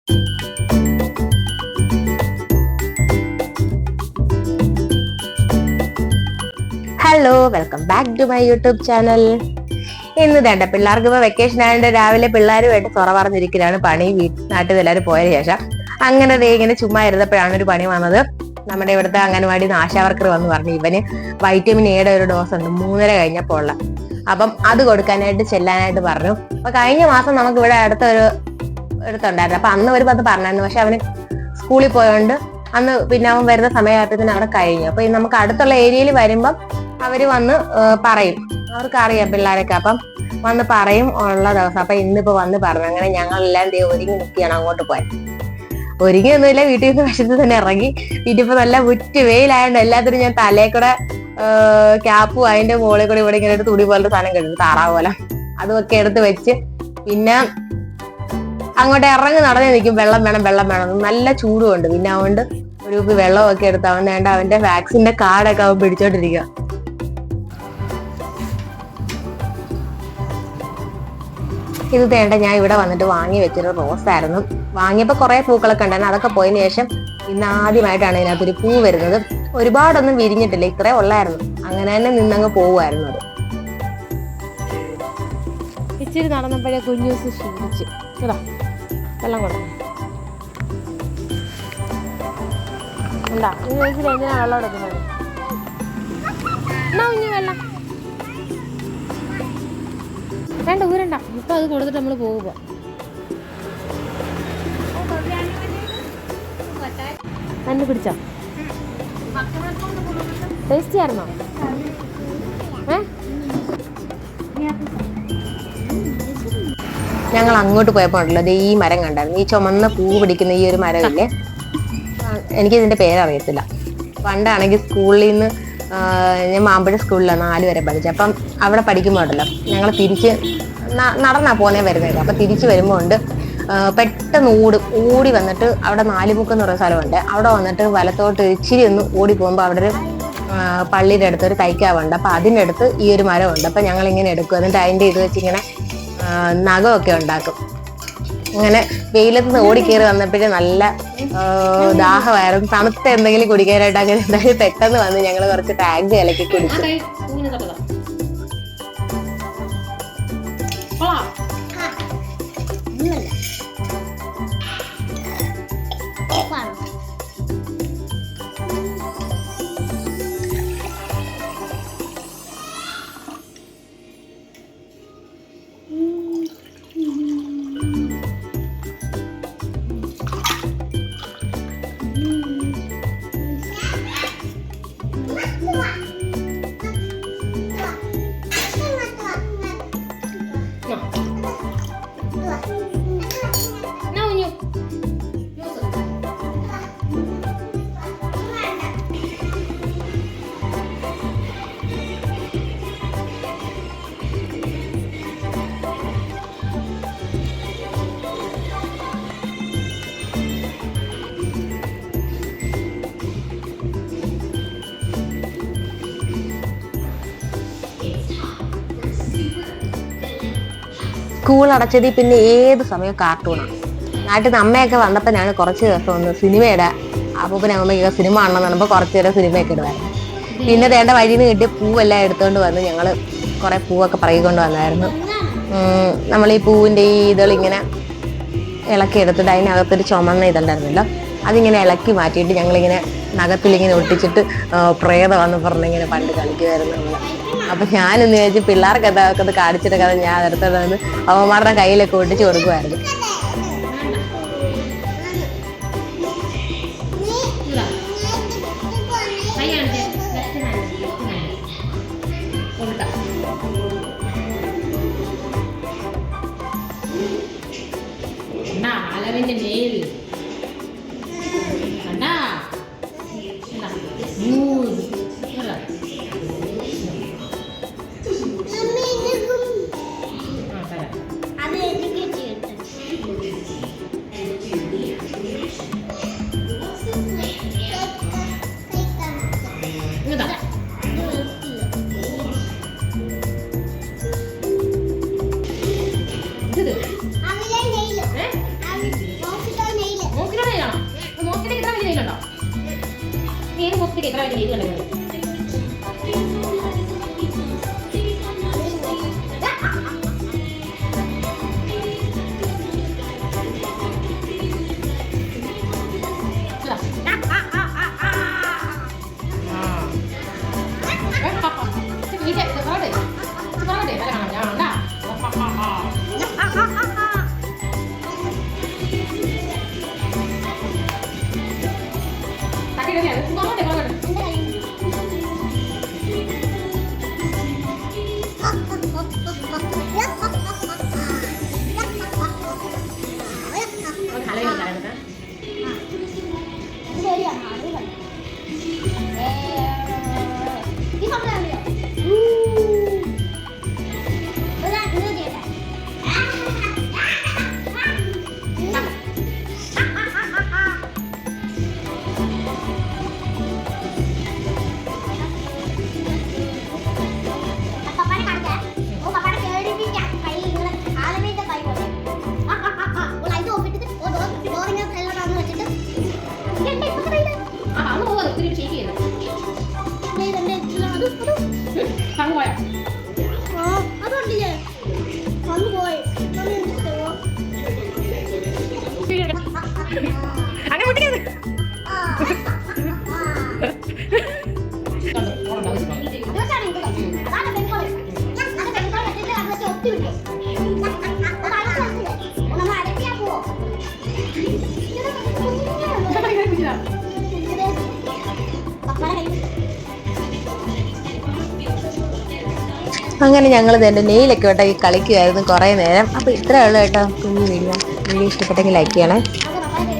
Hello, welcome back to my YouTube channel. ഇന്ന് തേണ്ട പിള്ളേർക്ക് ഇപ്പോൾ വെക്കേഷൻ ആയതുകൊണ്ട് രാവിലെ പിള്ളേരുമായിട്ട് തുറ പറഞ്ഞിരിക്കലാണ് പണി. നാട്ടിൽ എല്ലാവരും പോയ ശേഷം അങ്ങനെ ഇങ്ങനെ ചുമ്മാ ഇരുന്നപ്പോഴാണ് ഒരു പണി വന്നത്. നമ്മുടെ ഇവിടുത്തെ അംഗൻവാടി ആശാവർക്കർ വന്ന് പറഞ്ഞു ഇവന് വൈറ്റമിൻ എയുടെ ഒരു ഡോസ് ഉണ്ട് 3:30 കഴിഞ്ഞപ്പോൾ ഉള്ള. അപ്പം അത് കൊടുക്കാനായിട്ട് ചെല്ലാനായിട്ട് പറഞ്ഞു. അപ്പൊ കഴിഞ്ഞ മാസം നമുക്ക് ഇവിടെ അടുത്തുണ്ടായിരുന്നു. അപ്പൊ അന്ന് ഒരു പറഞ്ഞായിരുന്നു. പക്ഷെ അവന് സ്കൂളിൽ പോയോണ്ട് അന്ന് പിന്നെ അവൻ വരുന്ന സമയമായപ്പോഴത്തേന് അവിടെ കഴിഞ്ഞു. അപ്പൊ നമുക്ക് അടുത്തുള്ള ഏരിയയിൽ വരുമ്പം അവര് വന്ന് പറയും, അവർക്ക് അറിയാം പിള്ളേരൊക്കെ. അപ്പം വന്ന് പറയും ഉള്ള ദിവസം. അപ്പൊ ഇന്നിപ്പോ വന്ന് പറഞ്ഞു. അങ്ങനെ ഞങ്ങളെല്ലാം ഒരുങ്ങി നിൽക്കുകയാണ് അങ്ങോട്ട് പോയാൽ. ഒരുങ്ങിയൊന്നുമില്ല, വീട്ടിൽ നിന്ന് വശത്ത് തന്നെ ഇറങ്ങി. വീട്ടിപ്പോ നല്ല മുറ്റ് വെയിലായോണ്ട് എല്ലാത്തിനും ഞാൻ തലേ കൂടെ ക്യാപ്പും അതിന്റെ മുകളിൽ കൂടെ ഇവിടെ ഇങ്ങനെ തുണി പോലത്തെ സാധനം കിട്ടും, താറാവ് പോലെ, അതുമൊക്കെ എടുത്ത് വെച്ച് പിന്നെ അങ്ങോട്ട് ഇറങ്ങി നടന്നു നിൽക്കും. വെള്ളം വേണം, നല്ല ചൂടുമുണ്ട്. പിന്നെ അതുകൊണ്ട് ഒരു വെള്ളമൊക്കെ എടുത്ത് അവൻ വേണ്ട അവന്റെ വാക്സിന്റെ കാർഡൊക്കെ അവൻ പിടിച്ചോണ്ടിരിക്കുക. ഇത് തേണ്ട ഞാൻ ഇവിടെ വന്നിട്ട് വാങ്ങി വെച്ചൊരു റോസായിരുന്നു. വാങ്ങിയപ്പോ കുറെ പൂക്കളൊക്കെ ഉണ്ടായിരുന്നു. അതൊക്കെ പോയതിനു ശേഷം ഇന്ന് ആദ്യമായിട്ടാണ് ഇതിനകത്തൊരു പൂ വരുന്നത്. ഒരുപാടൊന്നും വിരിഞ്ഞിട്ടില്ല, ഇത്രേ ഉള്ളായിരുന്നു. അങ്ങനെ തന്നെ നിന്നങ്ങ് പോവുമായിരുന്നു. അത് ഇച്ചിരി നടന്നപ്പോഴേ കുഞ്ഞൂസ് ക്ഷീണിച്ച് വെള്ളം കൊടുക്കും. എന്താ ഇച്ചിരി എന്തിനാ വെള്ളം എടുക്കുന്നത്? എന്നാ കുഞ്ഞു വെള്ളം വേണ്ട, ഊരണ്ട. ഇപ്പൊ അത് കൊടുത്തിട്ട് നമ്മള് പോകുക. തന്നെ പിടിച്ചോ? ടേസ്റ്റി ആയിരുന്നോ? ഞങ്ങൾ അങ്ങോട്ട് പോയപ്പോ ഉണ്ടല്ലോ ഈ മരം കണ്ടായിരുന്നു. ഈ ചുമന്ന പൂ പിടിക്കുന്ന ഈ ഒരു മരമില്ലേ, എനിക്കിതിന്റെ പേരറിയത്തില്ല. പണ്ടാണെങ്കിൽ സ്കൂളിൽ നിന്ന് ഞാൻ മാമ്പഴ സ്കൂളിലാണ് 4 വരെ പഠിച്ചത്. അപ്പം അവിടെ പഠിക്കുമ്പോൾ ഉണ്ടല്ലോ ഞങ്ങൾ തിരിച്ച് നടന്നാ പോന്നേ വരുന്നത്. അപ്പൊ തിരിച്ചു വരുമ്പോ ഉണ്ട് പെട്ടെന്ന് ഓടി വന്നിട്ട് അവിടെ 4 എന്ന് പറയുന്ന സ്ഥലമുണ്ട്. അവിടെ വന്നിട്ട് വലത്തോട്ട് ഇച്ചിരി ഒന്ന് ഓടി പോകുമ്പോൾ അവിടെ ഒരു പള്ളിയുടെ അടുത്ത് ഒരു തൈക്കാവുണ്ട്. അപ്പൊ അതിൻ്റെ അടുത്ത് ഈ ഒരു മരമുണ്ട്. അപ്പൊ ഞങ്ങൾ ഇങ്ങനെ എടുക്കും. എന്നിട്ട് അതിന്റെ ഇത് വെച്ച് ഇങ്ങനെ നഖമൊക്കെ ഉണ്ടാക്കും. അങ്ങനെ വെയിലത്ത് നിന്ന് ഓടിക്കയറി വന്നപ്പോഴേ നല്ല ദാഹമായിരുന്നു. തണുത്ത എന്തെങ്കിലും കുടിക്കാനായിട്ട് അങ്ങനെ എന്തായാലും പെട്ടെന്ന് വന്ന് ഞങ്ങൾ കുറച്ച് ടാങ്ക് ഇലക്കി കുടിച്ചു. സ്കൂൾ അടച്ചതിൽ പിന്നെ ഏത് സമയവും കാർട്ടൂണാണ്. നാട്ടിൽ നിന്ന് അമ്മയൊക്കെ വന്നപ്പോൾ ഞാൻ കുറച്ച് ദിവസം ഒന്ന് സിനിമയുടെ അപ്പൂപ്പനും അമ്മയ്ക്കൊക്കെ സിനിമ കാണണമെന്ന് പറയുമ്പോൾ കുറച്ച് നേരം സിനിമയൊക്കെ ഇടുമായിരുന്നു. പിന്നെ തേണ്ട വഴിയിൽ നിന്ന് കിട്ടിയ പൂവെല്ലാം എടുത്തുകൊണ്ട് വന്ന് ഞങ്ങൾ കുറേ പൂവൊക്കെ പറയിക്കൊണ്ട് വന്നായിരുന്നു. നമ്മൾ ഈ പൂവിൻ്റെ ഈ ഇതളിങ്ങനെ ഇളക്കി എടുത്തിട്ട് അതിനകത്തൊരു ചുമന്ന ഇതുണ്ടായിരുന്നല്ലോ, അതിങ്ങനെ ഇളക്കി മാറ്റിയിട്ട് ഞങ്ങളിങ്ങനെ നഖത്തിലിങ്ങനെ ഒട്ടിച്ചിട്ട് പ്രേതം വന്ന് പറഞ്ഞിങ്ങനെ പണ്ട് കളിക്കുമായിരുന്നു നമ്മൾ. അപ്പൊ ഞാനൊന്ന് ചോദിച്ചു പിള്ളേർക്ക് അതൊക്കെ അത് കാണിച്ചിട്ട് കഥ ഞാൻ അടുത്തോണ്ട് വന്ന് അവന്മാരുടെ കയ്യിലൊക്കെ ഒട്ടിച്ച് കൊടുക്കുമായിരുന്നു. അങ്ങനെ ഞങ്ങൾ തന്നെ നെയിലൊക്കെ കേട്ടോ ഈ കളിക്കുമായിരുന്നു കുറേ നേരം. അപ്പോൾ ഇത്രയേ ഉള്ളൂ കേട്ടോ കുഞ്ഞു വീഡിയോ. വീഡിയോ ഇഷ്ടപ്പെട്ടെങ്കിൽ ലൈക്ക് ചെയ്യണേ.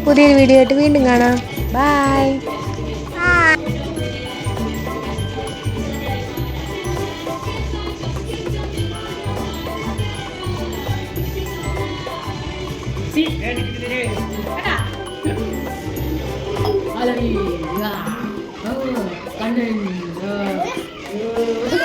പുതിയൊരു വീഡിയോ ആയിട്ട് വീണ്ടും കാണാം. ബൈ. Hallelujah. Oh,